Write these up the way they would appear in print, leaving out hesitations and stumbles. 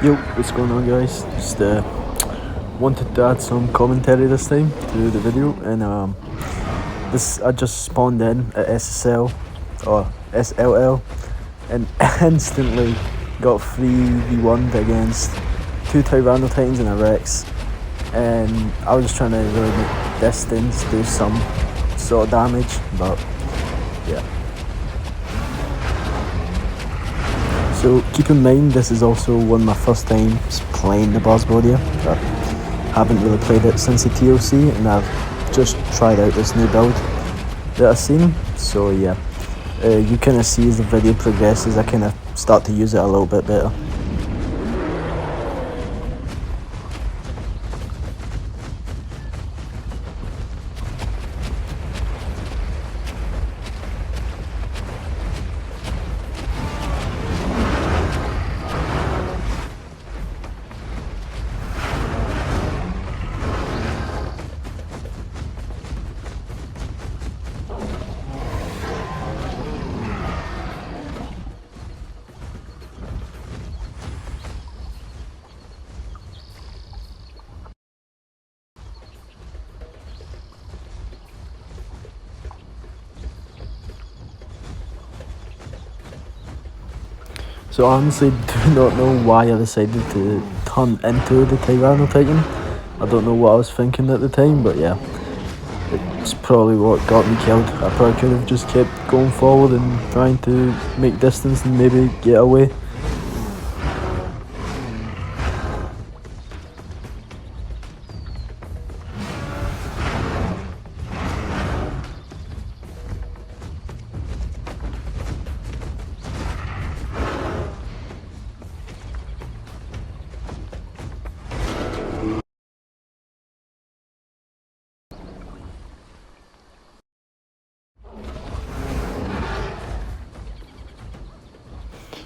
Yo, what's going on, guys? Just wanted to add some commentary this time to the video, and this I just spawned in at SSL or SLL, and instantly got 3v1'd against two Tyranno Titans and a Rex, and I was just trying to really make distance, do some sort of damage, but yeah. So keep in mind, this is also one of my first times playing the barsboldia. I haven't really played it since the TLC, and I've just tried out this new build that I've seen. So yeah, you kind of see as the video progresses, I kind of start to use it a little bit better. So I honestly do not know why I decided to turn into the Tyranno Titan. I don't know what I was thinking at the time, but yeah, it's probably what got me killed. I probably could have just kept going forward and trying to make distance and maybe get away.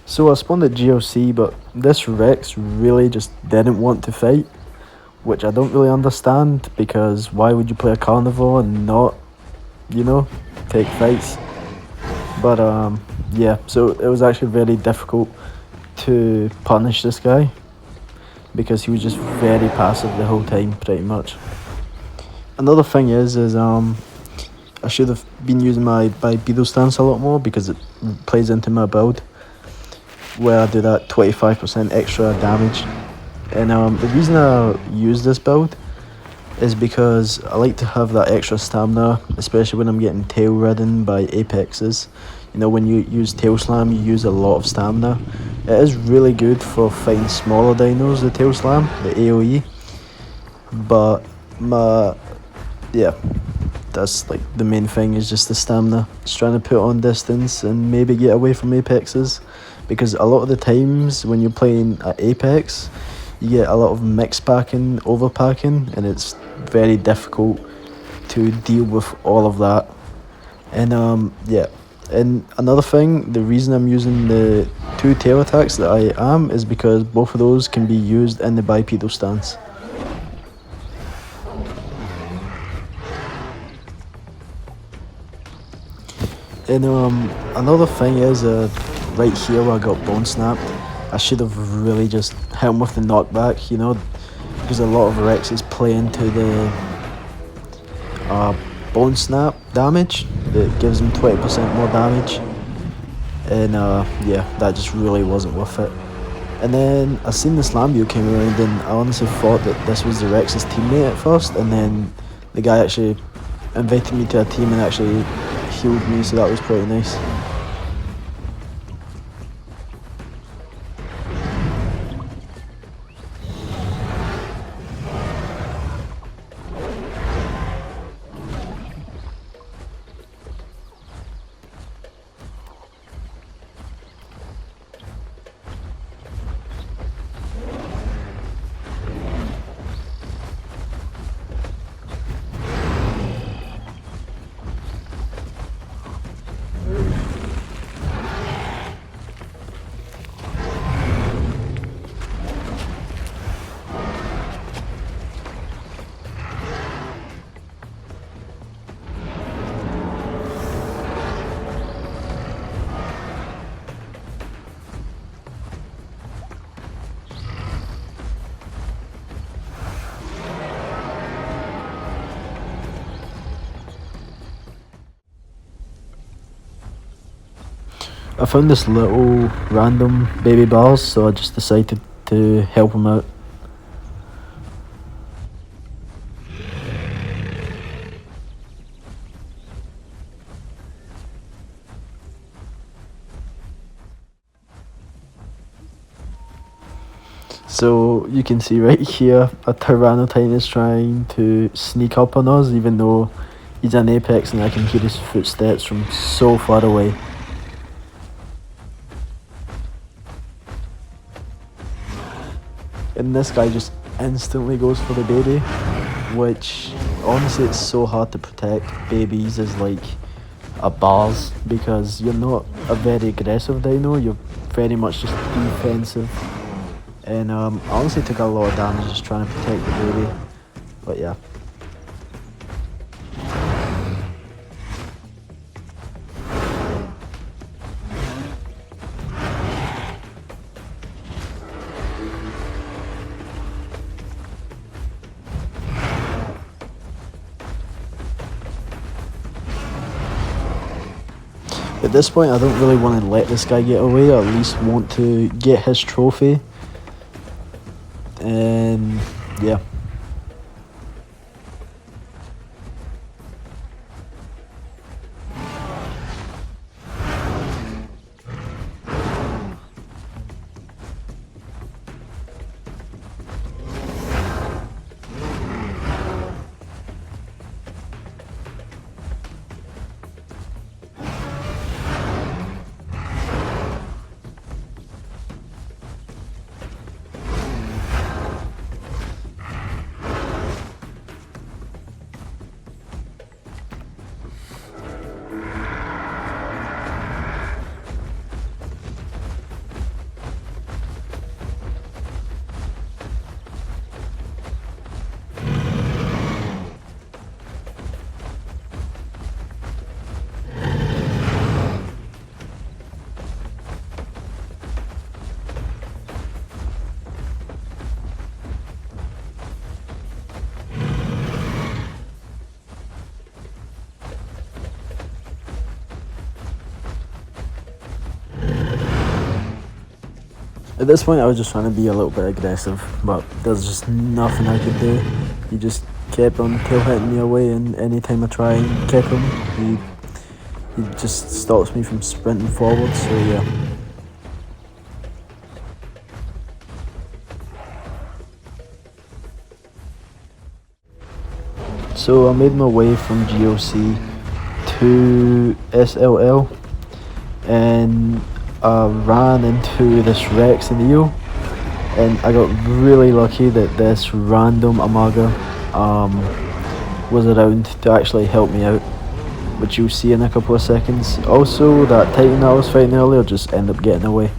So I spawned at GLC, but this Rex really just didn't want to fight, which I don't really understand, because why would you play a carnivore and not, take fights? But yeah, so it was actually very difficult to punish this guy, because he was just very passive the whole time, pretty much. Another thing is I should have been using my bipedal stance a lot more, because it plays into my build, where I do that 25% extra damage. And the reason I use this build is because I like to have that extra stamina, especially when I'm getting tail ridden by apexes. When you use tail slam, you use a lot of stamina. It is really good for fighting smaller dinos, the tail slam, the AoE. But yeah, that's like the main thing, is just the stamina. Just trying to put on distance and maybe get away from apexes, because a lot of the times when you're playing at apex, you get a lot of mix packing, overpacking, and it's very difficult to deal with all of that. And yeah, and another thing, the reason I'm using the two tail attacks that I am is because both of those can be used in the bipedal stance. And another thing is, right here where I got bone snapped, I should have really just hit him with the knockback, because a lot of Rexes play into the bone snap damage that gives him 20% more damage. And yeah, that just really wasn't worth it. And then I seen this Lambio came around, and I honestly thought that this was the Rex's teammate at first, and then the guy actually invited me to a team and actually healed me, so that was pretty nice. I found this little random baby bars, so I just decided to help him out. So you can see right here, a Tyrannotitan is trying to sneak up on us, even though he's an apex and I can hear his footsteps from so far away. And this guy just instantly goes for the baby, which honestly it's so hard to protect babies as like a bars, because you're not a very aggressive dino, you're very much just defensive. And I honestly took a lot of damage just trying to protect the baby, but yeah. At this point I don't really want to let this guy get away, I at least want to get his trophy. And yeah. At this point I was just trying to be a little bit aggressive, but there's just nothing I could do. He just kept on tail hitting me away, and anytime I try and kick him, he just stops me from sprinting forward, so yeah. So I made my way from GOC to SLL, and I ran into this Rex and Eel, and I got really lucky that this random Amaga was around to actually help me out, which you'll see in a couple of seconds. Also, that Titan that I was fighting earlier just ended up getting away.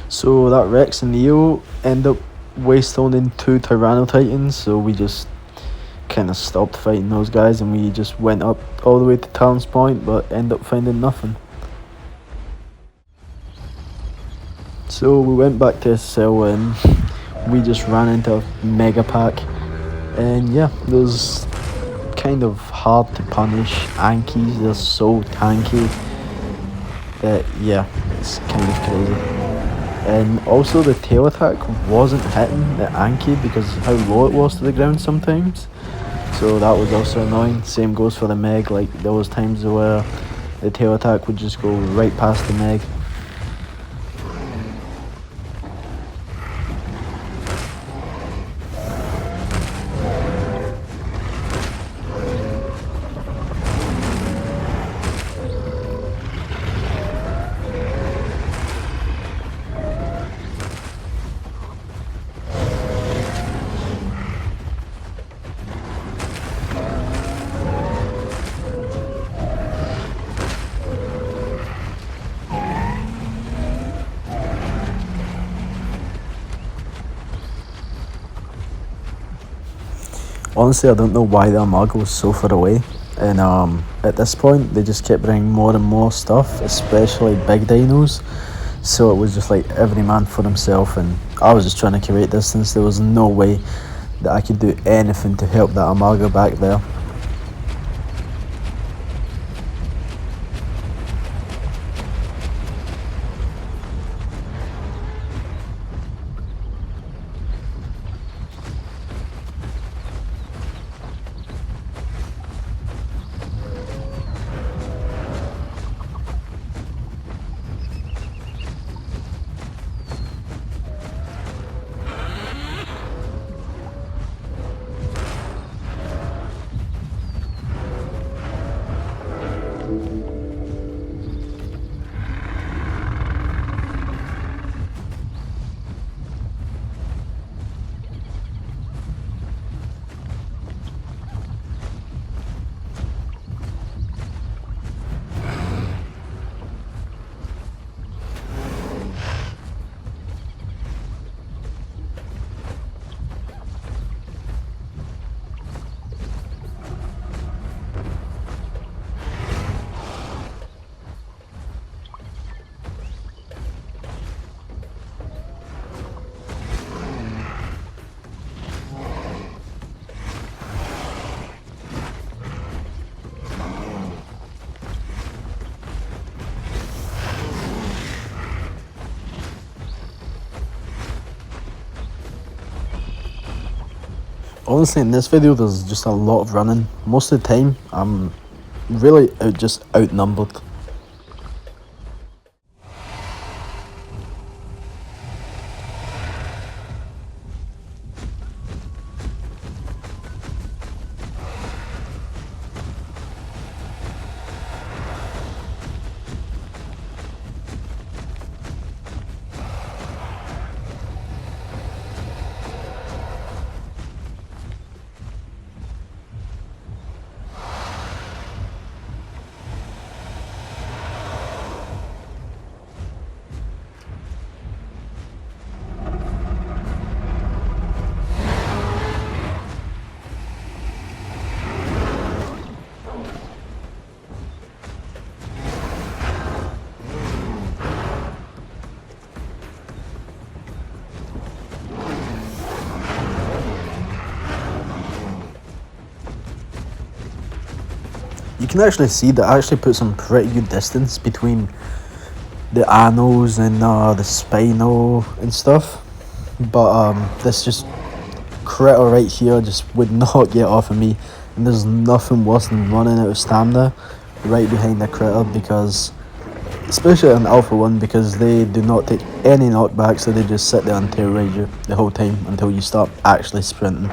So that Rex and Neo end up wastelanding 2 Tyrannotitans, so we just kind of stopped fighting those guys and we just went up all the way to Talon's Point, but end up finding nothing. So we went back to SL and we just ran into a mega pack, and yeah, those kind of hard to punish Ankies, they're so tanky that yeah, it's kind of crazy. And also the tail attack wasn't hitting the Anki because of how low it was to the ground sometimes, so that was also annoying. Same goes for the Meg, like there was times where the tail attack would just go right past the Meg. Honestly, I don't know why the Amaga was so far away. And at this point, they just kept bringing more and more stuff, especially big dinos. So it was just like every man for himself, and I was just trying to create distance. There was no way that I could do anything to help that Amarga back there. Honestly, in this video, there's just a lot of running. Most of the time, I'm really just outnumbered. You can actually see that I actually put some pretty good distance between the anals and the spinal and stuff. But this just critter right here just would not get off of me. And there's nothing worse than running out of stamina right behind the critter, because especially on Alpha 1, because they do not take any knockback, so they just sit there and terrorize you the whole time until you start actually sprinting.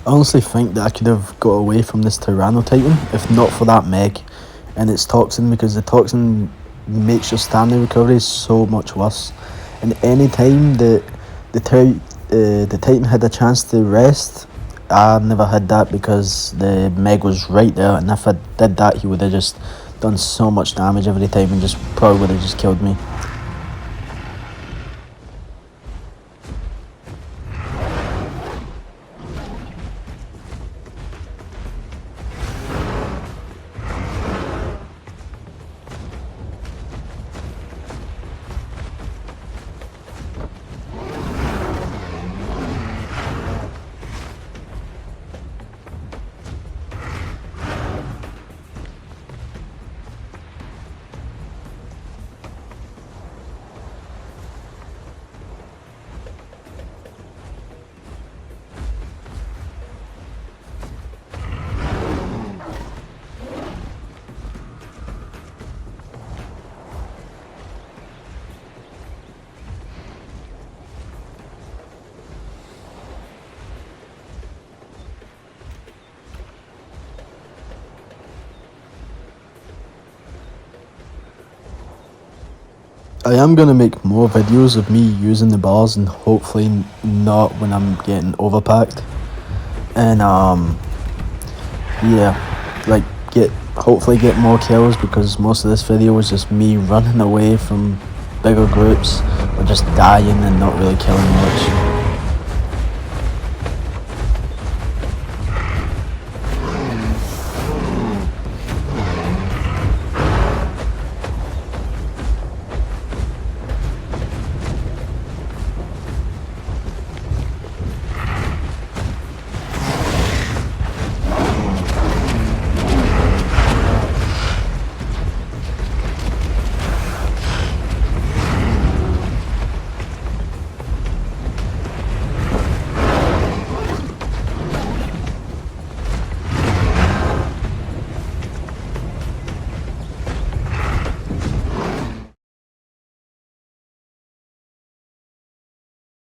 I honestly think that I could have got away from this Tyranno Titan if not for that Meg and its toxin, because the toxin makes your stamina recovery so much worse. And any time that the Titan had a chance to rest, I never had that, because the Meg was right there, and if I did that, he would have just done so much damage every time and just probably would have just killed me. I am going to make more videos of me using the bars, and hopefully not when I'm getting overpacked. And yeah, like hopefully get more kills, because most of this video was just me running away from bigger groups were just dying and not really killing much.